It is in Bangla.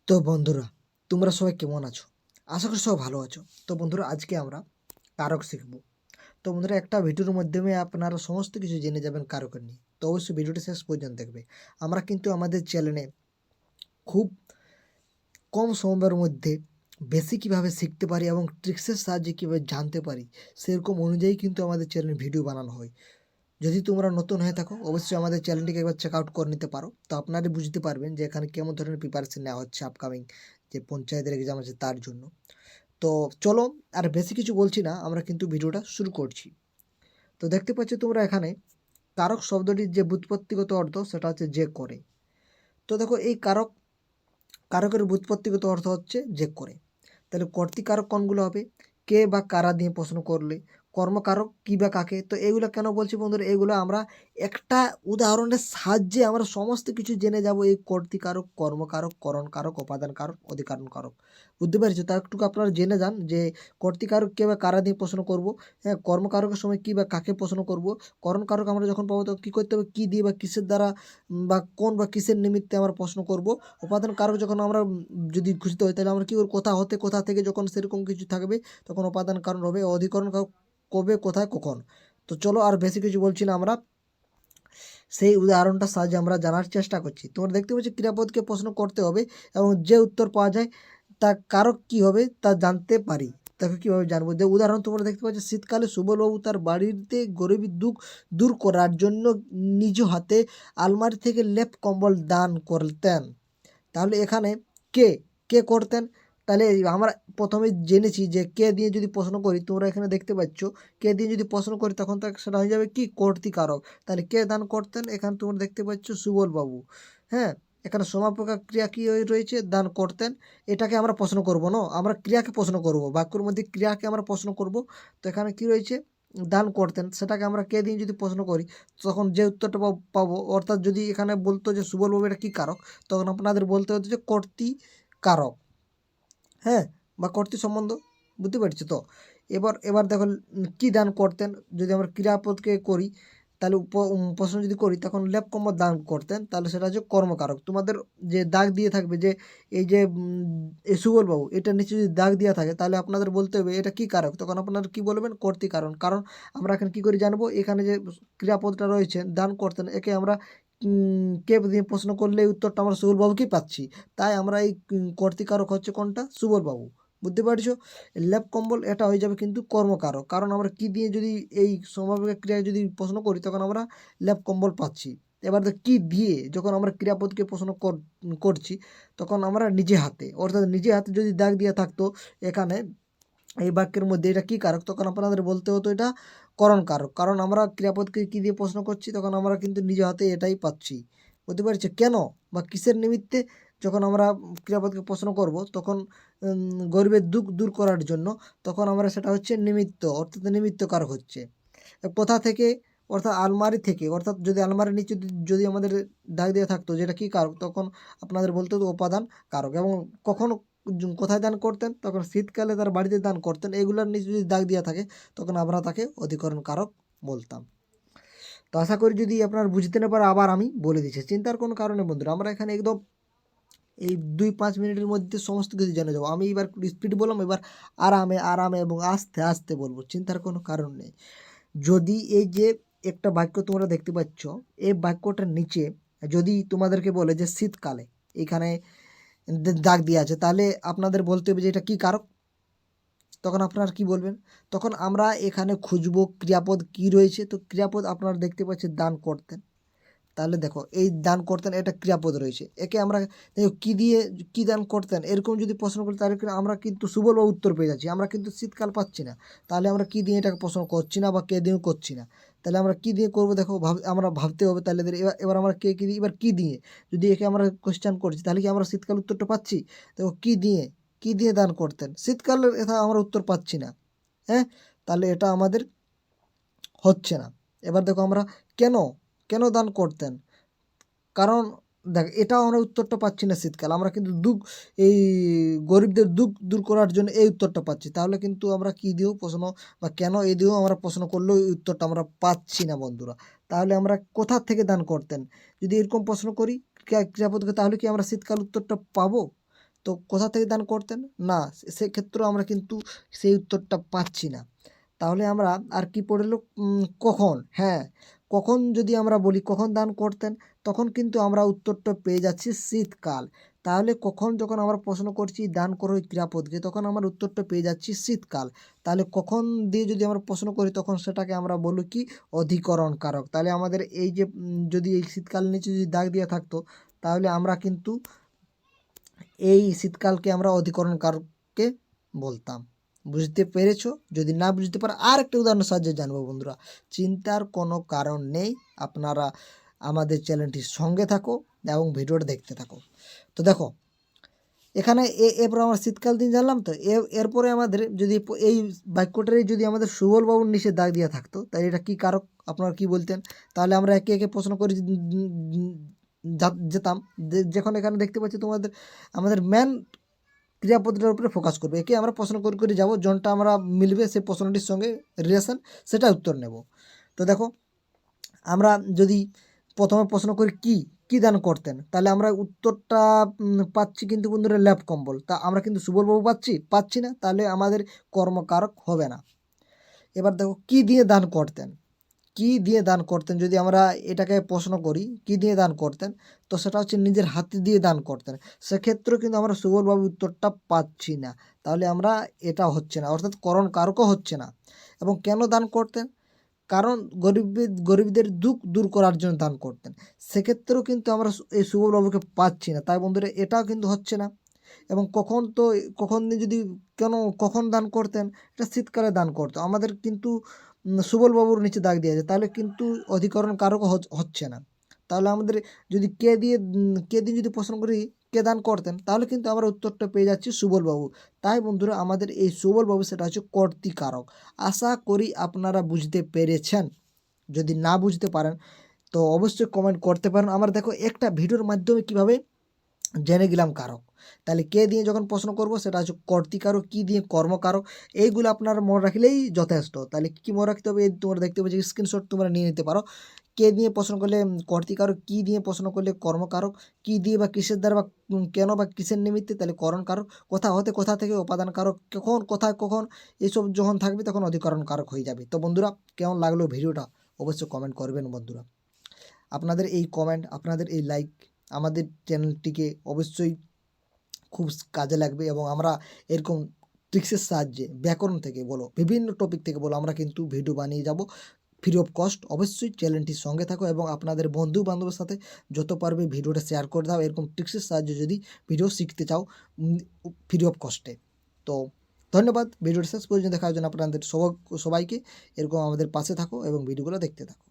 তো বন্ধুরা, তোমরা সবাই কেমন আছো? আশা করি সবাই ভালো আছো। তো বন্ধুরা, আজকে আমরা কারক শিখব। তো বন্ধুরা, একটা ভিডিওর মাধ্যমে আপনারা সমস্ত কিছু জেনে যাবেন কারকের নিয়ে। তো অবশ্যই ভিডিওটি শেষ পর্যন্ত দেখবে। আমরা কিন্তু আমাদের চ্যানেলে খুব কম সময়ের মধ্যে বেশি কিভাবে শিখতে পারি এবং ট্রিক্সের সাহায্যে কীভাবে জানতে পারি, সেরকম অনুযায়ী কিন্তু আমাদের চ্যানেলে ভিডিও বানানো হয়। যদি তোমরা নতুন হয়ে থাকো, অবশ্যই আমাদের চ্যানেলটিকে একবার চেক আউট করে নিতে পারো। তো আপনারা বুঝতে পারবেন যে এখানে কেমন ধরনের প্রিপারেশন নেওয়া হচ্ছে আপকামিং যে পঞ্চায়েতের এক্সাম আছে তার জন্য। তো চলো, আর বেশি কিছু বলছি না, আমরা কিন্তু ভিডিওটা শুরু করছি। তো দেখতে পাচ্ছ তোমরা এখানে কারক শব্দটির যে ব্যুৎপত্তিগত অর্থ সেটা হচ্ছে যে করে। তো দেখো, এই কারকের ব্যুৎপত্তিগত অর্থ হচ্ছে যে করে। তাহলে কর্তৃকারক কোনগুলো হবে? কে বা কারা দিয়ে প্রশ্ন করলে। কর্মকারক কি বা কাকে। তো এগুলো কেন বলছি বন্ধুরা, এগুলো আমরা একটা উদাহরণের সাহায্যে আমরা সমস্ত কিছু জেনে যাব। এই কর্তৃকারক, কর্মকারক, করণকারক, উপাদানকারক, অধিকরণকারক। বুঝতে পেরেছো? তার একটু আপনারা জেনে যান যে কর্তৃকারক কে বা কারা দিয়ে প্রশ্ন করব। হ্যাঁ, কর্মকারকের সময় কি বা কাকে প্রশ্ন করব। করণকারক আমরা যখন পাবো তখন কী করতে হবে, কী দিয়ে বা কিসের দ্বারা বা কোন বা কিসের নিমিত্তে আমরা প্রশ্ন করব। উপাদান কারক যখন আমরা যদি খুঁজতে হয় তাহলে আমরা কী করব, কোথা হতে কোথা থেকে যখন সেরকম কিছু থাকবে তখন উপাদান কারণ হবে। অধিকরণ কারক কবে, কোথায়, কখন। তো চলো, আর বেশি কিছু বলছি না, আমরা সেই উদাহরণটার সাহায্যে আমরা জানার চেষ্টা করছি। তোমরা দেখতে পাচ্ছি ক্রিয়াপদকে প্রশ্ন করতে হবে এবং যে উত্তর পাওয়া যায় তা কারক কী হবে তা জানতে পারি। তাকে কীভাবে জানবো? যে উদাহরণ তোমরা দেখতে পাচ্ছ, শীতকালে সুবলবাবু তার বাড়িতে গরিবী দুঃখ দূর করার জন্য নিজ হাতে আলমারি থেকে লেপ কম্বল দান করতেন। তাহলে এখানে কে কে করতেন? তাহলে আমরা প্রথমে জেনেছি যে কে দিয়ে যদি প্রশ্ন করি, তোমরা এখানে দেখতে পাচ্ছ কে দিয়ে যদি প্রশ্ন করি তখন সেটা হয়ে যাবে কি, কর্তৃকারক। তাহলে কে দান করতেন? এখানে তোমরা দেখতে পাচ্ছ সুবলবাবু। হ্যাঁ, এখানে সমাপকার ক্রিয়া কি রয়েছে, দান করতেন। এটাকে আমরা প্রশ্ন করব না, আমরা ক্রিয়াকে প্রশ্ন করব। বাক্যের মধ্যে ক্রিয়াকে আমরা প্রশ্ন করব। তো এখানে কি রয়েছে, দান করতেন। সেটাকে আমরা কে দিয়ে যদি প্রশ্ন করি তখন যে উত্তরটা পাবো, অর্থাৎ যদি এখানে বলতো যে সুবলবাবু এটা কী কারক, তখন আপনাদের বলতে হতো যে কর্তৃকারক। হ্যাঁ, বা কর্তৃ সম্বন্ধ। বুঝতে পারছো তো? এবার দেখো, কী দান করতেন। যদি আমরা ক্রিয়াপদকে করি তাহলে প্রশ্ন যদি করি তখন লেপ কম্বল দান করতেন, তাহলে সেটা হচ্ছে কর্মকারক। তোমাদের যে দাগ দিয়ে থাকবে যে এই যে এ সুবলবাবু, এটা নিচে যদি দাগ দেওয়া থাকে তাহলে আপনাদের বলতে হবে এটা কী কারক, তখন আপনারা কী বলবেন, কর্তৃকারণ। কারণ আমরা এখন কী করে জানবো, এখানে যে ক্রিয়াপদটা রয়েছে দান করতেন, একে আমরা কে দিয়ে প্রশ্ন করলে এই উত্তরটা আমরা সুবলবাবুকেই পাচ্ছি। তাই আমরা এই কর্তৃকারক হচ্ছে কোনটা, সুবলবাবু। বুঝতে পারছো? লেপ কম্বল এটা হয়ে যাবে কিন্তু কর্মকারক। কারণ আমরা কি দিয়ে যদি এই সমাপিকা ক্রিয়ায় যদি প্রশ্ন করি তখন আমরা লেপ কম্বল পাচ্ছি। এবার দেখ, কি দিয়ে যখন আমরা ক্রিয়াপদকে প্রশ্ন করছি তখন আমরা নিজে হাতে, অর্থাৎ নিজে হাতে যদি দাগ দিয়ে থাকতো এখানে এই বাক্যের মধ্যে এটা কী কারক, তখন আপনাদের বলতে হতো এটা করণ কারক। কারণ আমরা ক্রিয়াপদকে কী দিয়ে প্রশ্ন করছি তখন আমরা কিন্তু নিজে হাতে এটাই পাচ্ছি। বুঝতে পারছি কেন বা কিসের নিমিত্তে যখন আমরা ক্রিয়াপদকে প্রশ্ন করব তখন গরিবের দুঃখ দূর করার জন্য, তখন আমরা সেটা হচ্ছে নিমিত্ত, অর্থাৎ নিমিত্ত কারক হচ্ছে। কোথা থেকে, অর্থাৎ আলমারি থেকে। অর্থাৎ যদি আলমারির নিচে যদি আমাদের দাগ দিয়ে থাকতো যেটা কী কারক, তখন আপনাদের বলতে হতো উপাদান কারক। এবং কখনো কোথায় দান করতেন, তখন শীতকালে তার বাড়িতে দান করতেন। এগুলোর নিচে যদি দাগ দেওয়া থাকে তখন আমরা তাকে অধিকরণ কারক বলতাম। তো আশা করি যদি আপনার বুঝতে না পারে আবার আমি বলে দিচ্ছি, চিন্তার কোনো কারণে বন্ধুরা, আমরা এখানে একদম এই 2-5 মিনিটের মধ্যে সমস্ত কিছু জেনে যাবো। আমি এবার স্পিড বললাম, এবার আরামে আরামে এবং আস্তে আস্তে বলবো, চিন্তার কোনো কারণ নেই। যদি এই যে একটা বাক্য তোমরা দেখতে পাচ্ছ, এই বাক্যটার নিচে যদি তোমাদেরকে বলে যে শীতকালে, এখানে দাগ দিয়ে আছে, তাহলে আপনাদের বলতে হবে যে এটা কী কারক। তখন আপনারা কি বলবেন? তখন আমরা এখানে খুঁজবো ক্রিয়াপদ কি রয়েছে। তো ক্রিয়াপদ আপনারা দেখতে পাচ্ছেন দান করতেন। তাহলে দেখো, এই দান করতেন এটা ক্রিয়াপদ রয়েছে। একে আমরা দেখো কী দিয়ে কী দান করতেন এরকম যদি প্রশ্ন করি তাহলে আমরা কিন্তু সুবলবাবু উত্তর পেয়ে যাচ্ছি। আমরা কিন্তু শীতকাল পাচ্ছি না। তাহলে আমরা কী দিয়ে এটাকে প্রশ্ন করছি না বা কে দিয়েও করছি না। তাহলে আমরা কী দিয়ে করবো, দেখো আমরা ভাবতে হবে। তাহলে এবার আমরা কে কী দিয়ে, এবার কী দিয়ে যদি একে আমরা কোয়েশ্চেন করছি তাহলে কি আমরা শীতকাল উত্তরটা পাচ্ছি? দেখো, কী দিয়ে দান করতেন, শীতকালের এটা আমরা উত্তর পাচ্ছি না। হ্যাঁ, তাহলে এটা আমাদের হচ্ছে না। এবার দেখো, আমরা কেন কেন দান করতেন, কারণ দেখ এটাও আমরা উত্তরটা পাচ্ছি না শীতকাল। আমরা কিন্তু এই গরিবদের দুঃখ দূর করার জন্য এই উত্তরটা পাচ্ছি। তাহলে কিন্তু আমরা কী দিয়েও প্রশ্ন বা কেন এই দিয়েও আমরা প্রশ্ন করলেও এই উত্তরটা আমরা পাচ্ছি না বন্ধুরা। তাহলে আমরা কোথা থেকে দান করতেন যদি এরকম প্রশ্ন করি ক্রিয়াপদকে, তাহলে কি আমরা শীতকাল উত্তরটা পাবো? তো কোথা থেকে দান করতেন? না, সেক্ষেত্রেও আমরা কিন্তু সেই উত্তরটা পাচ্ছি না। তাহলে আমরা আর কি পড়ে কখন? হ্যাঁ, কখন যদি আমরা বলি কখন দান করতেন, তখন কিন্তু আমরা উত্তরটা পেয়ে যাচ্ছি শীতকাল। তাহলে কখন যখন আমরা প্রশ্ন করছি দান করো এই ক্রিয়াপদকে, তখন আমার উত্তরটা পেয়ে যাচ্ছি শীতকাল। তাহলে কখন দিয়ে যদি আমরা প্রশ্ন করি তখন সেটাকে আমরা বলি কি অধিকরণ কারক। তাহলে আমাদের এই যে যদি এই শীতকাল নিচে যদি দাগ দেওয়া থাকতো তাহলে আমরা কিন্তু এই শীতকালকে আমরা অধিকরণ কারককে বলতাম। বুঝতে পেরেছো? যদি না বুঝতে পারো আর একটা উদাহরণের সাহায্যে জানবো বন্ধুরা। চিন্তার কোনো কারণ নেই, আপনারা আমাদের চ্যানেলটির সঙ্গে থাকো এবং ভিডিওটা দেখতে থাকো। তো দেখো এখানে এরপর আমরা শীতকাল দিন জানলাম। তো এরপরে আমাদের যদি এই বাক্যটারই যদি আমাদের সুবলবাবুর নিচে দাগ দেওয়া থাকতো তাহলে এটা কী কারক আপনারা কি বলতেন? তাহলে আমরা একে একে প্রশ্ন করে যেতাম। যখন এখানে দেখতে পাচ্ছি তোমাদের আমাদের ম্যান ক্রিয়াপদটার উপরে ফোকাস করবে। একে আমরা প্রশ্ন করে যাবো, যোনটা আমরা মিলবে সেই প্রশ্নটির সঙ্গে রিলেশন সেটা উত্তর নেব। তো দেখো আমরা যদি প্রথমে প্রশ্ন করি কি দান করতেন, তাহলে আমরা উত্তরটা পাচ্ছি কিন্তু বন্ধুরা ল্যাপ কম্বল। তা আমরা কিন্তু সুবলবাবু পাচ্ছি না, তাহলে আমাদের কর্মকারক হবে না। এবার দেখো কি দিয়ে দান করতেন, কি দিয়ে দান করতেন যদি আমরা এটাকে প্রশ্ন করি কি দিয়ে দান করতেন, তো সেটা হচ্ছে নিজের হাতে দিয়ে দান করতেন। সেক্ষেত্রেও কিন্তু আমরা সুবলবাবু উত্তরটা পাচ্ছি না, তাহলে আমরা এটা হচ্ছে না, অর্থাৎ করণ কারকও হচ্ছে না। এবং কেন দান করতেন? কারণ গরিবদের দুঃখ দূর করার জন্য দান করতেন। সেক্ষেত্রেও কিন্তু আমরা এই সুবলবাবুকে পাচ্ছি না, তাই বন্ধুরা এটাও কিন্তু হচ্ছে না। এবং কখন যদি কখন দান করতেন, এটা শীতকালে দান করতো। আমাদের কিন্তু সুবলবাবুর নিচে দাগ দিয়ে আছে, তাহলে কিন্তু অধিকরণ কারকও হচ্ছে না। তাহলে আমাদের যদি কে দিয়ে যদি প্রশ্ন করি কে দান করতেন, তাহলে কিন্তু আমরা উত্তরটা পেয়ে যাচ্ছি সুবলবাবু। তাই বন্ধুরা আমাদের এই সুবলবাবু সেটা হচ্ছে কর্তৃকারক। আশা করি আপনারা বুঝতে পেরেছেন। যদি না বুঝতে পারেন তো অবশ্যই কমেন্ট করতে পারেন। আমরা দেখো একটা ভিডিওর মাধ্যমে কিভাবে জেনে গেলাম কারক। তাহলে কে দিয়ে যখন প্রশ্ন করব সেটা হচ্ছে কর্তৃকারক, কি দিয়ে কর্মকারক। এইগুলো আপনারা মনে রাখলেই যথেষ্ট। তাহলে কী মনে রাখতে হবে, তোমরা দেখতে পাচ্ছি স্ক্রিনশট তোমরা নিয়ে নিতে পারো। কে দিয়ে প্রশ্ন করলে কর্তৃকারক, কি দিয়ে প্রশ্ন করলে কর্মকারক, কি দিয়ে বা কিসের দ্বারা বা কেন বা কিসের নিমিত্তে তাহলে করণ কারক, কোথা থেকে উপাদান কারক, কখন এসব যখন থাকবে তখন অধিকরণ কারক হয়ে যাবে। তো বন্ধুরা কেমন লাগলো ভিডিওটা অবশ্যই কমেন্ট করবেন বন্ধুরা। আপনাদের এই কমেন্ট, আপনাদের এই লাইক আমাদের চ্যানেলটিকে অবশ্যই খুব কাজে লাগবে এবং আমরা এরকম ট্রিক্সের সাহায্যে ব্যাকরণ থেকে বলো বিভিন্ন টপিক থেকে বলো আমরা কিন্তু ভিডিও বানিয়ে যাব ফ্রি অফ কস্ট। অবশ্যই চ্যানেলটির সঙ্গে থাকো এবং আপনাদের বন্ধু বান্ধবের সাথে যত পারবে ভিডিওটা শেয়ার করে দাও এরকম ট্রিক্সের সাহায্যে যদি ভিডিও শিখতে চাও ফ্রি অফ কস্টে। তো ধন্যবাদ ভিডিওটা শেষ পর্যন্ত দেখার জন্য আপনাদের সবাইকে। এরকম আমাদের পাশে থাকো এবং ভিডিওগুলো দেখতে থাকো।